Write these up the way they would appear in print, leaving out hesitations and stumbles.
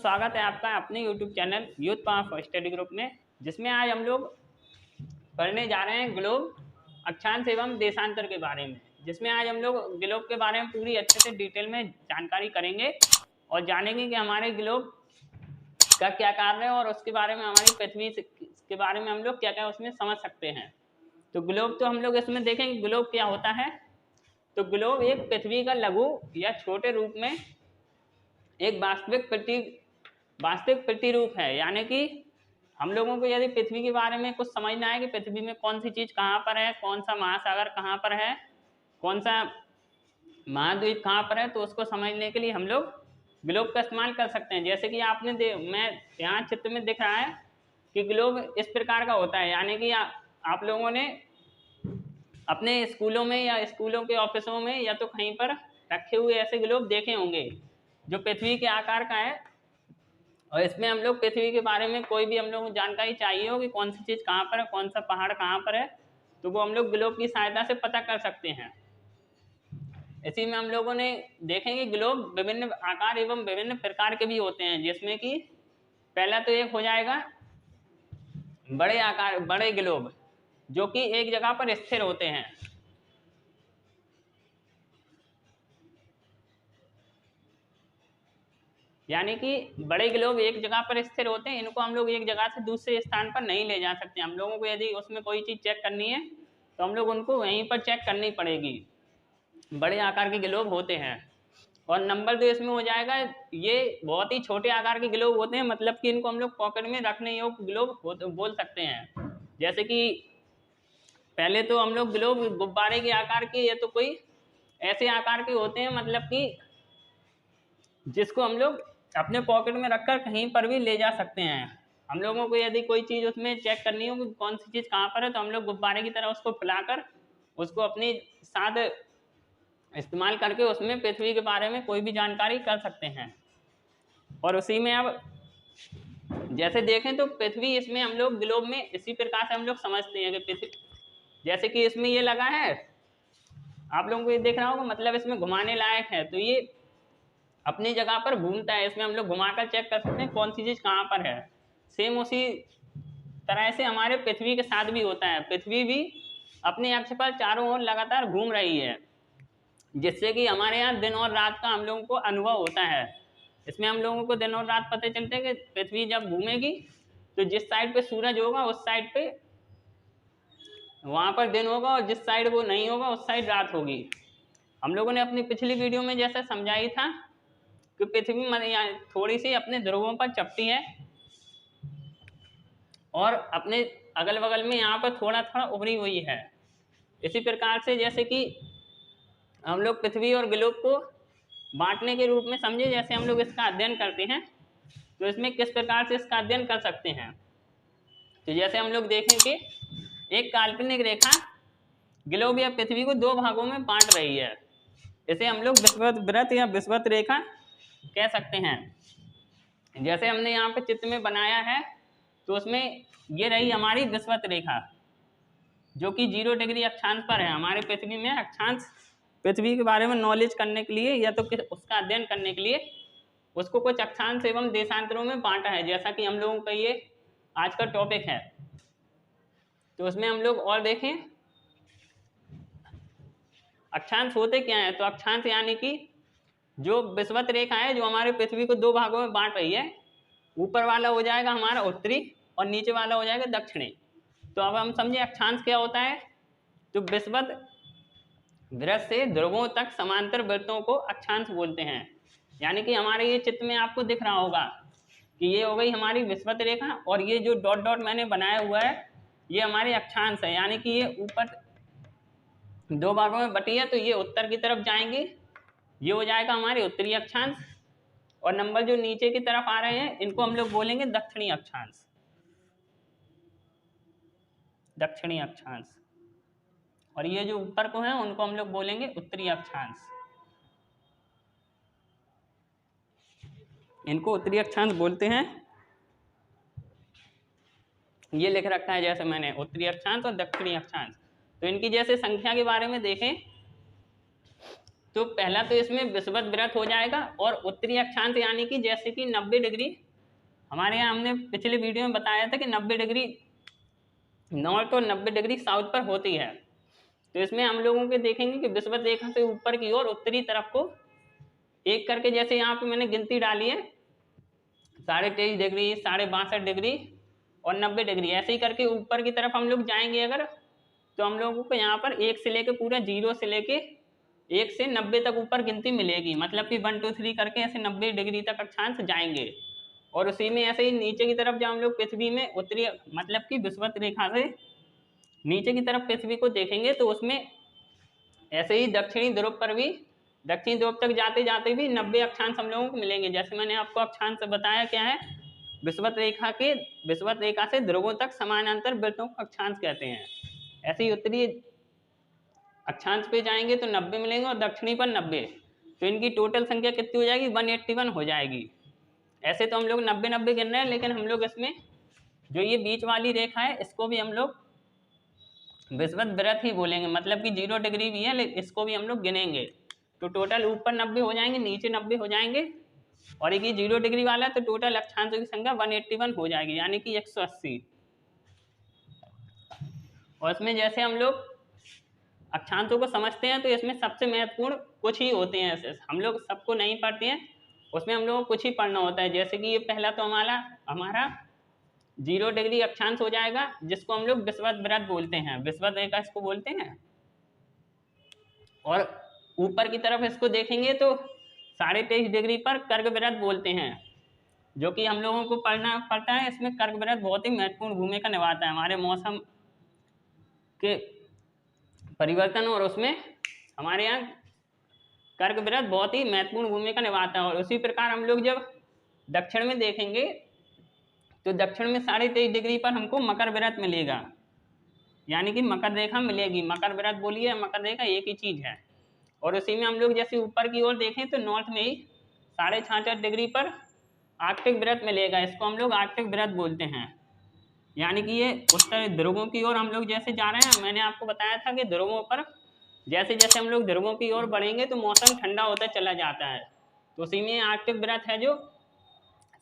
स्वागत है आपका अपने YouTube channel youth power study group में, जिसमें आज हम लोग पढ़ने जा रहे हैं ग्लोब, अक्षांश एवं देशांतर के बारे में। जिसमें आज हम लोग ग्लोब के बारे में पूरी अच्छे से डिटेल में जानकारी करेंगे और जानेंगे कि हमारे ग्लोब का क्या कार्य है और उसके बारे में हमारी पृथ्वी के बारे में हम लोग क्या क्या उसमें समझ सकते हैं। तो ग्लोब तो हम लोग इसमें देखेंगे ग्लोब क्या होता है। तो ग्लोब एक पृथ्वी का लघु या छोटे रूप में एक वास्तविक प्रतिरूप है। यानी कि हम लोगों को यदि पृथ्वी के बारे में कुछ समझना है कि पृथ्वी में कौन सी चीज कहाँ पर है, कौन सा महासागर कहाँ पर है, कौन सा महाद्वीप कहाँ पर है, तो उसको समझने के लिए हम लोग ग्लोब का इस्तेमाल कर सकते हैं। जैसे कि आपने मैं यहाँ चित्र में दिख रहा है कि ग्लोब इस प्रकार का होता है। यानी कि आप लोगों ने अपने स्कूलों में या स्कूलों के ऑफिसों में या तो कहीं पर रखे हुए ऐसे ग्लोब देखे होंगे जो पृथ्वी के आकार का है। और इसमें हम लोग पृथ्वी के बारे में कोई भी हम लोग को जानकारी चाहिए हो कि कौन सी चीज़ कहाँ पर है, कौन सा पहाड़ कहाँ पर है, तो वो हम लोग ग्लोब की सहायता से पता कर सकते हैं। इसी में हम लोगों ने देखेंगे ग्लोब विभिन्न आकार एवं विभिन्न प्रकार के भी होते हैं। जिसमें कि पहला तो एक हो जाएगा बड़े ग्लोब, जो कि एक जगह पर स्थिर होते हैं। यानी कि बड़े ग्लोब एक जगह पर स्थिर होते हैं। इनको हम लोग एक जगह से दूसरे स्थान पर नहीं ले जा सकते। हम लोगों को यदि उसमें कोई चीज़ चेक करनी है तो हम लोग उनको वहीं पर चेक करनी पड़ेगी। बड़े आकार के ग्लोब होते हैं। और नंबर 2 इसमें हो जाएगा, ये बहुत ही छोटे आकार के ग्लोब होते हैं। मतलब कि इनको हम लोग पॉकेट में रखने योग्य ग्लोब बोल सकते हैं। जैसे कि पहले तो हम लोग ग्लोब गुब्बारे के आकार के या तो कोई ऐसे आकार के होते हैं, मतलब कि जिसको हम लोग अपने पॉकेट में रखकर कहीं पर भी ले जा सकते हैं। हम लोगों को यदि कोई चीज़ उसमें चेक करनी हो कि कौन सी चीज़ कहाँ पर है, तो हम लोग गुब्बारे की तरह उसको फैलाकर उसको अपने साथ इस्तेमाल करके उसमें पृथ्वी के बारे में कोई भी जानकारी कर सकते हैं। और उसी में अब जैसे देखें तो पृथ्वी, इसमें हम लोग ग्लोब में इसी प्रकार से हम लोग समझते हैं कि पृथ्वी, जैसे कि इसमें ये लगा है, आप लोगों को ये देख रहा होगा, मतलब इसमें घुमाने लायक है, तो ये अपनी जगह पर घूमता है। इसमें हम लोग घुमाकर चेक कर सकते हैं कौन सी चीज़ कहाँ पर है। सेम उसी तरह से हमारे पृथ्वी के साथ भी होता है। पृथ्वी भी अपने अक्ष पर चारों ओर लगातार घूम रही है, जिससे कि हमारे यहाँ दिन और रात का हम लोगों को अनुभव होता है। इसमें हम लोगों को दिन और रात पता चलते हैं कि पृथ्वी जब घूमेगी तो जिस साइड पे सूरज होगा उस साइड पे वहाँ पर दिन होगा, और जिस साइड वो नहीं होगा उस साइड रात होगी। हम लोगों ने अपनी पिछली वीडियो में जैसा समझाई था कि पृथ्वी थोड़ी सी अपने ध्रुवों पर चपटी है और अपने अगल बगल में यहाँ पर थोड़ा थोड़ा उभरी हुई है। इसी प्रकार से जैसे कि हम लोग पृथ्वी और ग्लोब को बांटने के रूप में समझे, जैसे हम लोग इसका अध्ययन करते हैं तो इसमें किस प्रकार से इसका अध्ययन कर सकते हैं। तो जैसे हम लोग देखें कि एक काल्पनिक रेखा ग्लोब या पृथ्वी को दो भागों में बांट रही है। इसे हम लोग विषुवत वृत्त या विषुवत रेखा कह सकते हैं। जैसे हमने यहाँ पे चित्र में बनाया है, तो उसमें ये रही हमारी विषुवत रेखा, जो कि 0 डिग्री अक्षांश पर है। हमारे पृथ्वी में अक्षांश, पृथ्वी के बारे में नॉलेज करने के लिए या तो उसका अध्ययन करने के लिए उसको कुछ अक्षांश एवं देशांतरों में बांटा है, जैसा कि हम लोगों का ये आज का टॉपिक है। तो उसमें हम लोग और देखें अक्षांश होते क्या है। तो अक्षांश यानी कि जो विषुवत रेखा है जो हमारे पृथ्वी को दो भागों में बांट रही है, ऊपर वाला हो जाएगा हमारा उत्तरी और नीचे वाला हो जाएगा दक्षिणी। तो अब हम समझे अक्षांश क्या होता है। तो विषुवत वृत्त से ध्रुवों तक समांतर वृत्तों को अक्षांश बोलते हैं। यानी कि हमारे ये चित्र में आपको दिख रहा होगा कि ये हो गई हमारी विषुवत रेखा, और ये जो डॉट डॉट मैंने बनाया हुआ है ये हमारे अक्षांश है। यानी कि ये ऊपर दो भागों में बटी है, तो ये उत्तर की तरफ जाएंगे, ये हो जाएगा हमारे उत्तरी अक्षांश, और नंबर जो नीचे की तरफ आ रहे हैं इनको हम लोग बोलेंगे दक्षिणी अक्षांश। दक्षिणी अक्षांश। और ये जो ऊपर को है उनको हम लोग बोलेंगे उत्तरी अक्षांश। इनको उत्तरी अक्षांश बोलते हैं। ये लिख रखा है जैसे मैंने, उत्तरी अक्षांश और दक्षिणी अक्षांश। तो इनकी जैसे संख्या के बारे में देखें तो पहला तो इसमें विषुवत व्रत हो जाएगा, और उत्तरी अक्षांश यानी कि जैसे कि 90 डिग्री, हमारे यहाँ हमने पिछले वीडियो में बताया था कि 90 डिग्री नॉर्थ और 90 डिग्री साउथ पर होती है। तो इसमें हम लोगों के देखेंगे कि विषुवत रेखा से ऊपर की ओर उत्तरी तरफ को एक करके, जैसे यहाँ पे मैंने गिनती डाली है 23.5 डिग्री, 62.5 डिग्री और 90 डिग्री, ऐसे ही करके ऊपर की तरफ हम लोग जाएंगे अगर, तो हम लोगों को यहाँ पर 1 से लेके पूरा 0 से लेके 1 से 90 तक ऊपर गिनती मिलेगी, मतलब कि 1 2 3 करके ऐसे 90 डिग्री तक अक्षांश जाएंगे। और उसी में ऐसे ही नीचे की तरफ जब हम लोग पृथ्वी में उत्तरी मतलब कि विषुवत रेखा से नीचे की तरफ पृथ्वी को देखेंगे, तो उसमें ऐसे ही दक्षिणी ध्रुव पर भी, दक्षिणी ध्रुव तक जाते जाते भी 90 अक्षांश हम लोगों को मिलेंगे। जैसे मैंने आपको अक्षांश बताया क्या है, विषुवत रेखा से ध्रुवों तक समानांतर वृत्तों को अक्षांश कहते हैं। ऐसे ही उत्तरी अक्षांश पे जाएंगे तो 90 मिलेंगे और दक्षिणी पर 90, तो इनकी टोटल संख्या कितनी हो जाएगी, 181 हो जाएगी। ऐसे तो हम लोग 90-90 गिन रहे हैं, लेकिन हम लोग इसमें जो ये बीच वाली रेखा है इसको भी हम लोग विषुवत व्रत ही बोलेंगे, मतलब कि 0 डिग्री भी है, लेकिन इसको भी हम लोग गिनेंगे। तो टोटल ऊपर 90 हो जाएंगे, नीचे 90 हो जाएंगे, और एक ये 0 डिग्री वाला है, तो टोटल अक्षांशों की संख्या 181 हो जाएगी, यानी कि 180। और इसमें जैसे हम लोग अक्षांशों को समझते हैं, तो इसमें सबसे महत्वपूर्ण कुछ ही होते हैं, हम लोग सबको नहीं पढ़ते हैं, उसमें हम लोगों को कुछ ही पढ़ना होता है। जैसे कि ये पहला तो हमारा 0 डिग्री अक्षांश हो जाएगा, जिसको हम लोग विषुवत व्रत बोलते हैं, विषुवत रेखा इसको बोलते हैं। और ऊपर की तरफ इसको देखेंगे तो 23.5 डिग्री पर कर्क व्रत बोलते हैं, जो कि हम लोगों को पढ़ना पड़ता है। इसमें कर्क व्रत बहुत ही महत्वपूर्ण भूमिका निभाता है हमारे मौसम के परिवर्तन, और उसमें हमारे यहाँ कर्क व्रत बहुत ही महत्वपूर्ण भूमिका निभाता है। और उसी प्रकार हम लोग जब दक्षिण में देखेंगे तो दक्षिण में 23.5 डिग्री पर हमको मकर व्रत मिलेगा, यानी कि मकर रेखा मिलेगी। मकर व्रत बोलिए, मकर रेखा एक ही चीज है। और उसी में हम लोग जैसे ऊपर की ओर देखें तो नॉर्थ में ही 66.5 डिग्री पर आर्कटिक व्रत मिलेगा, इसको हम लोग आर्कटिक व्रत बोलते हैं। यानी कि ये उत्तर ध्रुवों की ओर हम लोग जैसे जा रहे हैं, मैंने आपको बताया था कि ध्रुवों पर जैसे जैसे हम लोग ध्रुवों की ओर बढ़ेंगे तो मौसम ठंडा होता चला जाता है। तो उसी में आर्कटिक व्रत है जो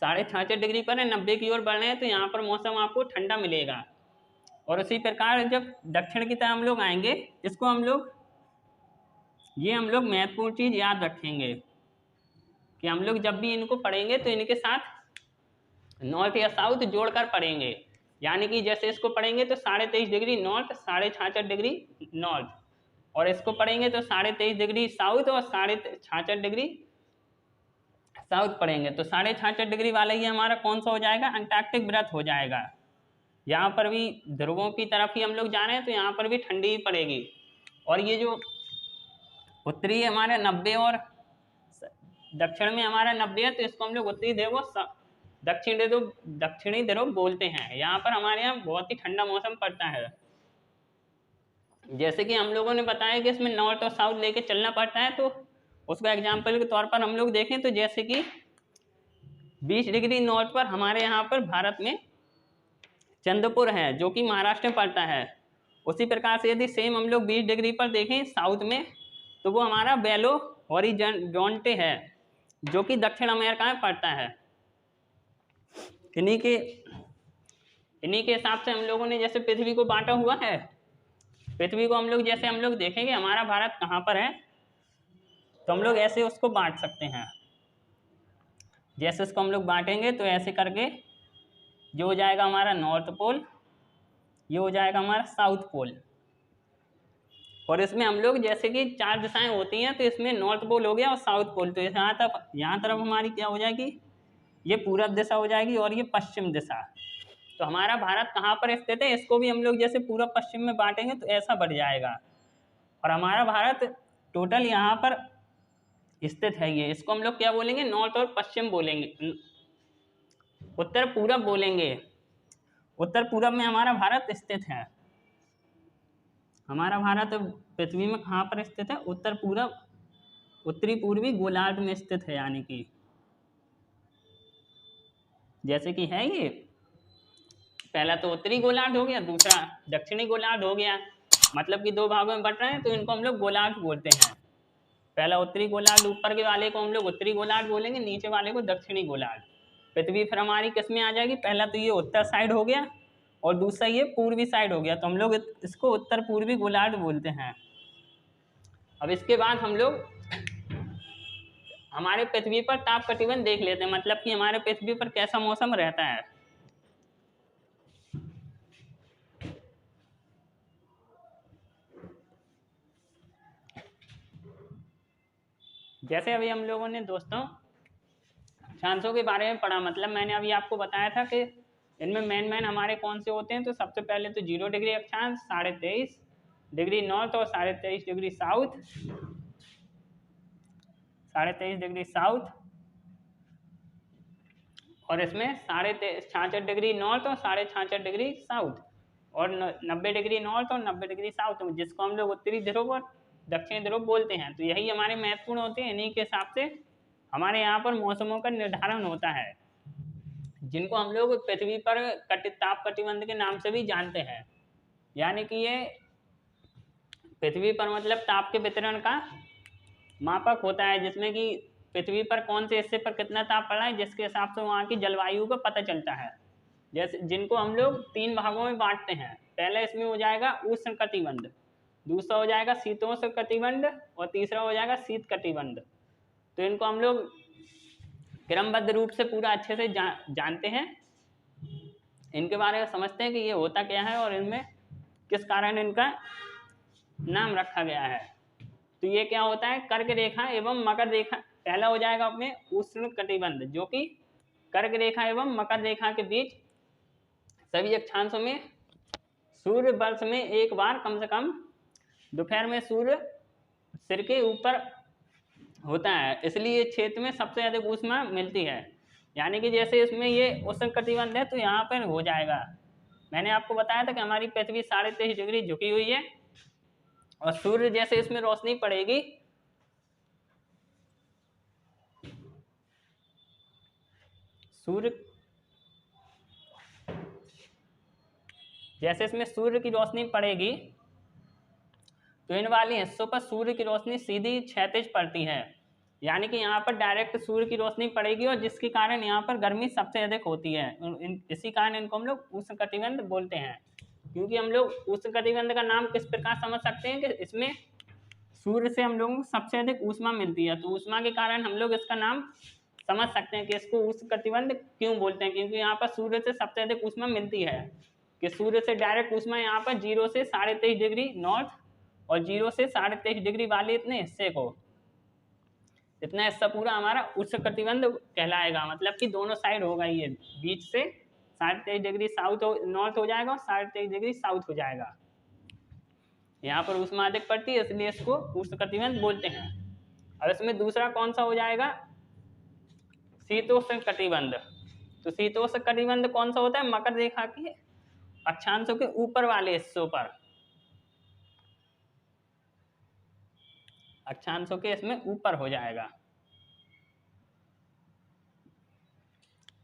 66.5 डिग्री पर है, 90 की ओर बढ़ रहे हैं, तो यहाँ पर मौसम आपको ठंडा मिलेगा। और उसी प्रकार जब दक्षिण की तरफ हम लोग आएंगे, इसको हम लोग महत्वपूर्ण चीज याद रखेंगे कि हम लोग जब भी इनको पढ़ेंगे तो इनके साथ नॉर्थ या साउथ जोड़कर पढ़ेंगे। यानी कि जैसे इसको पढ़ेंगे तो 23.5 डिग्री नॉर्थ, 66.5 डिग्री नॉर्थ, और इसको पढ़ेंगे तो 23.5 डिग्री साउथ और 66.5 डिग्री साउथ पढ़ेंगे। तो 66.5 डिग्री वाला ये हमारा कौन सा हो जाएगा, अंटार्कटिक व्रत हो जाएगा। यहाँ पर भी ध्रुवों की तरफ ही हम लोग जा रहे हैं, तो यहाँ पर भी ठंडी ही पड़ेगी। और ये जो उत्तरी हमारे 90 और दक्षिण में हमारा 90 है, तो इसको हम लोग उत्तरी ध्रुव दक्षिणी ध्रुव बोलते हैं। यहाँ पर हमारे यहाँ बहुत ही ठंडा मौसम पड़ता है। जैसे कि हम लोगों ने बताया कि इसमें नॉर्थ और साउथ लेके चलना पड़ता है, तो उसको एग्जाम्पल के तौर पर हम लोग देखें तो जैसे कि 20 डिग्री नॉर्थ पर हमारे यहाँ पर भारत में चंद्रपुर है, जो कि महाराष्ट्र में पड़ता है। उसी प्रकार से यदि सेम हम लोग 20 डिग्री पर देखें साउथ में, तो वो हमारा बेलो हॉरिजॉन्टे है, जो कि दक्षिण अमेरिका में पड़ता है। इन्हीं के हिसाब से हम लोगों ने जैसे पृथ्वी को बांटा हुआ है, पृथ्वी को हम लोग जैसे हम लोग देखेंगे हमारा भारत कहाँ पर है, तो हम लोग ऐसे उसको बांट सकते हैं। जैसे इसको हम लोग बांटेंगे तो ऐसे करके जो हो जाएगा हमारा नॉर्थ पोल, ये हो जाएगा हमारा साउथ पोल। और इसमें हम लोग जैसे कि 4 दिशाएं होती हैं, तो इसमें नॉर्थ पोल हो गया और साउथ पोल, तो यहाँ तरफ हमारी क्या हो जाएगी, ये पूरब दिशा हो जाएगी और ये पश्चिम दिशा। तो हमारा भारत कहाँ पर स्थित है, इसको भी हम लोग जैसे पूरब पश्चिम में बांटेंगे तो ऐसा बढ़ जाएगा। और हमारा भारत टोटल यहाँ पर स्थित है, ये इसको हम लोग क्या बोलेंगे, नॉर्थ और पश्चिम बोलेंगे, उत्तर पूरब बोलेंगे। उत्तर पूरब में हमारा भारत स्थित है। हमारा भारत पृथ्वी में कहाँ पर स्थित है, उत्तर पूरब उत्तरी पूर्वी गोलार्ध में स्थित है। यानी कि जैसे कि है ये पहला तो उत्तरी गोलार्ध हो गया, दूसरा दक्षिणी गोलार्ध हो गया, मतलब कि 2 भागों में बट रहे हैं, तो इनको हम लोग गोलार्ध बोलते हैं। पहला उत्तरी गोलार्ध, ऊपर के वाले को हम लोग उत्तरी गोलार्ध बोलेंगे, नीचे वाले को दक्षिणी गोलार्ध। पृथ्वी फिर हमारी किस में आ जाएगी, पहला तो ये उत्तर साइड हो गया और दूसरा ये पूर्वी साइड हो गया, तो हम लोग इसको उत्तर पूर्वी गोलार्ध बोलते हैं। अब इसके बाद हम लोग हमारे पृथ्वी पर ताप कटिबंध देख लेते हैं, मतलब कि हमारे पृथ्वी पर कैसा मौसम रहता है। जैसे अभी हम लोगों ने दोस्तों अक्षांशों के बारे में पढ़ा, मतलब मैंने अभी आपको बताया था कि इनमें मेन हमारे कौन से होते हैं। तो सबसे पहले तो 0 डिग्री अक्षांश, 23.5 डिग्री नॉर्थ और 23.5 डिग्री साउथ, 23.5 डिग्री साउथ, और इसमें 66 डिग्री नॉर्थ और 66 डिग्री साउथ, और 90 डिग्री नॉर्थ और 90 डिग्री साउथ, जिसको हम लोग उत्तरी ध्रुव और दक्षिणी ध्रुव बोलते हैं। तो यही हमारे महत्वपूर्ण होते हैं, इन्हीं के हिसाब से हमारे यहाँ पर मौसमों का निर्धारण होता है, जिनको हम लोग पृथ्वी पर ताप कटिबंध के नाम से भी जानते हैं। यानी कि ये पृथ्वी पर मतलब ताप के वितरण का मापक होता है, जिसमें कि पृथ्वी पर कौन से हिस्से पर कितना ताप पड़ा है, जिसके हिसाब से वहाँ की जलवायु का पता चलता है। जैसे जिनको हम लोग 3 भागों में बांटते हैं। पहले इसमें हो जाएगा उष्ण कटिबंध, दूसरा हो जाएगा शीतोष्ण कटिबंध और तीसरा हो जाएगा शीत कटिबंध। तो इनको हम लोग क्रमबद्ध रूप से पूरा अच्छे से जानते हैं, इनके बारे में समझते हैं कि ये होता क्या है और इनमें किस कारण इनका नाम रखा गया है। तो ये क्या होता है, कर्क रेखा एवं मकर रेखा। पहला हो जाएगा अपने उष्ण कटिबंध, जो कि कर्क रेखा एवं मकर रेखा के बीच सभी अक्षांशों में सूर्य वर्ष में एक बार कम से कम दोपहर में सूर्य सिर के ऊपर होता है, इसलिए क्षेत्र में सबसे अधिक ऊष्मा मिलती है। यानी कि जैसे इसमें ये उष्ण कटिबंध है तो यहाँ पर हो जाएगा, मैंने आपको बताया था कि हमारी पृथ्वी 23.5 डिग्री झुकी हुई है और सूर्य जैसे इसमें रोशनी पड़ेगी, सूर्य जैसे इसमें सूर्य की रोशनी पड़ेगी तो इन वाले हिस्सों पर सूर्य की रोशनी सीधी क्षैतिज पड़ती है। यानी कि यहाँ पर डायरेक्ट सूर्य की रोशनी पड़ेगी और जिसके कारण यहाँ पर गर्मी सबसे अधिक होती है। इसी कारण इनको हम लोग उष्ण कटिबंध बोलते हैं। क्योंकि हम लोग उष्ण कटिबंध का नाम किस प्रकार समझ सकते हैं कि इसमें सूर्य से हम लोगों को सबसे अधिक ऊष्मा मिलती है, तो ऊष्मा के कारण हम लोग इसका नाम समझ सकते हैं कि इसको उष्ण कटिबंध क्यों बोलते हैं, क्योंकि यहाँ पर सूर्य से सबसे अधिक ऊष्मा मिलती है। कि सूर्य से डायरेक्ट ऊष्मा यहाँ पर 0 से 23.5 डिग्री नॉर्थ और 0 से 23.5 डिग्री वाले इतने हिस्से को, इतना हिस्सा पूरा हमारा उष्ण कटिबंध कहलाएगा। मतलब कि दोनों साइड होगा, ये बीच से 23.5 डिग्री साउथ नॉर्थ हो जाएगा और 23.5 डिग्री साउथ हो जाएगा। यहाँ पर ऊष्मा अधिक पड़ती है, इसलिए इसको उष्ण कटिबंध बोलते हैं। और इसमें दूसरा कौन सा हो जाएगा, शीतोष्ण कटिबंध। तो शीतोष्ण कटिबंध कौन सा होता है, मकर रेखा के अक्षांशों के ऊपर वाले हिस्सों पर, अक्षांशों के इसमें ऊपर हो जाएगा।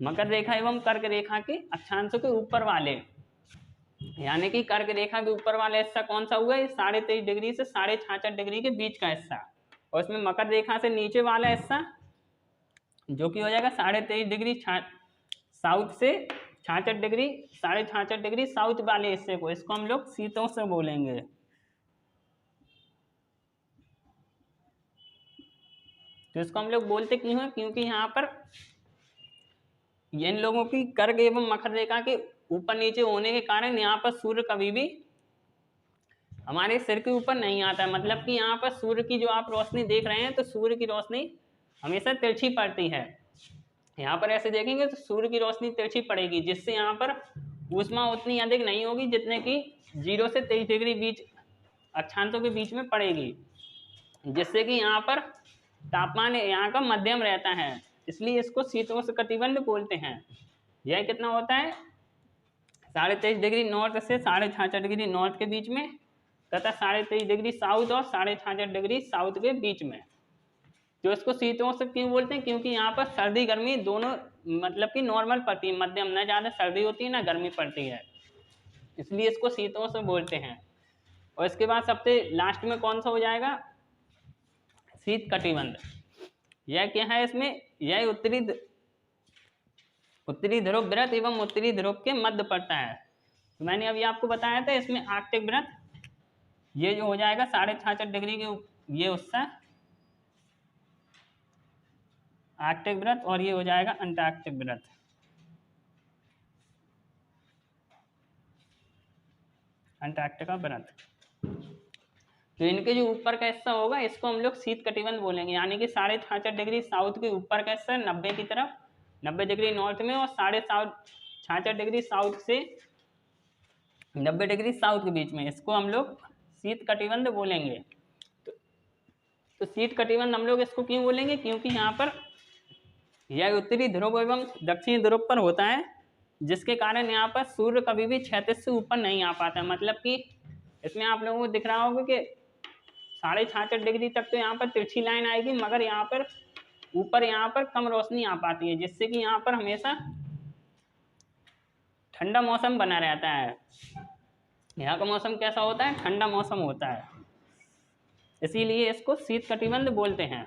मकर रेखा एवं कर्क रेखा के अक्षांशों के ऊपर वाले, यानी कि कर्क रेखा के ऊपर वाला हिस्सा कौन सा हुआ, 23.5 डिग्री से 66.5 डिग्री के बीच का हिस्सा, और इसमें मकर रेखा से नीचे वाला हिस्सा जो कि हो जाएगा 23.5 डिग्री साउथ से 66 डिग्री 66.5 डिग्री साउथ वाले हिस्से को, इसको हम लोग शीतोष्ण बोलेंगे। तो इसको हम लोग बोलते क्यों हैं, क्योंकि यहाँ पर इन लोगों की कर्क एवं मकर रेखा के ऊपर नीचे होने के कारण यहाँ पर सूर्य कभी भी हमारे सिर के ऊपर नहीं आता है। मतलब कि यहाँ पर सूर्य की जो आप रोशनी देख रहे हैं, तो सूर्य की रोशनी हमेशा तिरछी पड़ती है। यहाँ पर ऐसे देखेंगे तो सूर्य की रोशनी तिरछी पड़ेगी, जिससे यहाँ पर ऊष्मा उतनी अधिक नहीं होगी जितने की 0 से 23 डिग्री बीच अक्षांशों के बीच में पड़ेगी, जिससे कि यहाँ पर तापमान यहाँ का मध्यम रहता है, इसलिए इसको शीतोष्ण कटिबंध बोलते हैं। यह कितना होता है, 23.5 डिग्री नॉर्थ से 66.5 डिग्री नॉर्थ के बीच में, तथा 23.5 डिग्री साउथ और 66.5 डिग्री साउथ के बीच में। जो इसको शीतोष्ण क्यों बोलते हैं, क्योंकि यहाँ पर सर्दी गर्मी दोनों मतलब कि नॉर्मल पड़ती है, मध्यम, ना ज़्यादा सर्दी होती है ना गर्मी पड़ती है, इसलिए इसको शीतोष्ण बोलते हैं। और इसके बाद सबसे लास्ट में कौन सा हो जाएगा, शीत कटिबंध। यह क्या है इसमें, यह उत्तरी ध्रुव वृत्त एवं उत्तरी ध्रुव के मध्य पड़ता है। तो मैंने अभी आपको बताया था इसमें आर्कटिक वृत्त, ये जो हो जाएगा 66.5 डिग्री के, ये उससे आर्कटिक वृत्त, और ये हो जाएगा अंटार्कटिक वृत्त। अंटार्कटिका वृत्त। तो इनके जो ऊपर का हिस्सा होगा इसको हम लोग शीत कटिबंध बोलेंगे, यानी कि 66.5 डिग्री साउथ के ऊपर का हिस्सा 90 की तरफ, 90 डिग्री नॉर्थ में, और 66.5 डिग्री साउथ से 90 डिग्री साउथ के बीच में, इसको हम लोग शीत कटिबंध बोलेंगे। तो शीत कटिबंध हम लोग इसको क्यों बोलेंगे, क्योंकि यहाँ पर यह उत्तरी ध्रुव एवं दक्षिणी ध्रुव पर होता है, जिसके कारण यहाँ पर सूर्य कभी भी क्षैतिज से ऊपर नहीं आ पाता। मतलब कि इसमें आप लोगों को दिख रहा होगा कि 66.5 डिग्री तक तो यहाँ पर तिरछी लाइन आएगी, मगर यहाँ पर ऊपर यहाँ पर कम रोशनी आ पाती है, जिससे कि यहाँ पर हमेशा ठंडा मौसम बना रहता है। यहाँ का मौसम कैसा होता है, ठंडा मौसम होता है, इसीलिए इसको शीत कटिबंध बोलते हैं,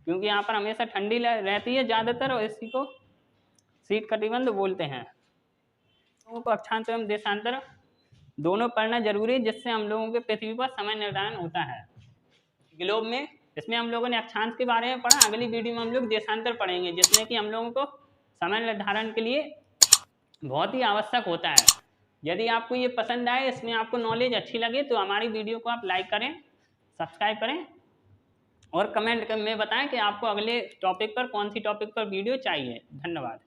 क्योंकि यहाँ पर हमेशा ठंडी रहती है ज़्यादातर, और इसी को शीत कटिबंध बोलते हैं। लोगों को अक्षांश एवं देशांतर दोनों पढ़ना जरूरी है, जिससे हम लोगों के पृथ्वी पर समय निर्धारण होता है ग्लोब में। इसमें हम लोगों ने अक्षांश के बारे में पढ़ा, अगली वीडियो में हम लोग देशांतर पढ़ेंगे, जिसमें कि हम लोगों को समय निर्धारण के लिए बहुत ही आवश्यक होता है। यदि आपको ये पसंद आए, इसमें आपको नॉलेज अच्छी लगे, तो हमारी वीडियो को आप लाइक करें, सब्सक्राइब करें, और कमेंट में बताएं कि आपको अगले टॉपिक पर कौन सी टॉपिक पर वीडियो चाहिए। धन्यवाद।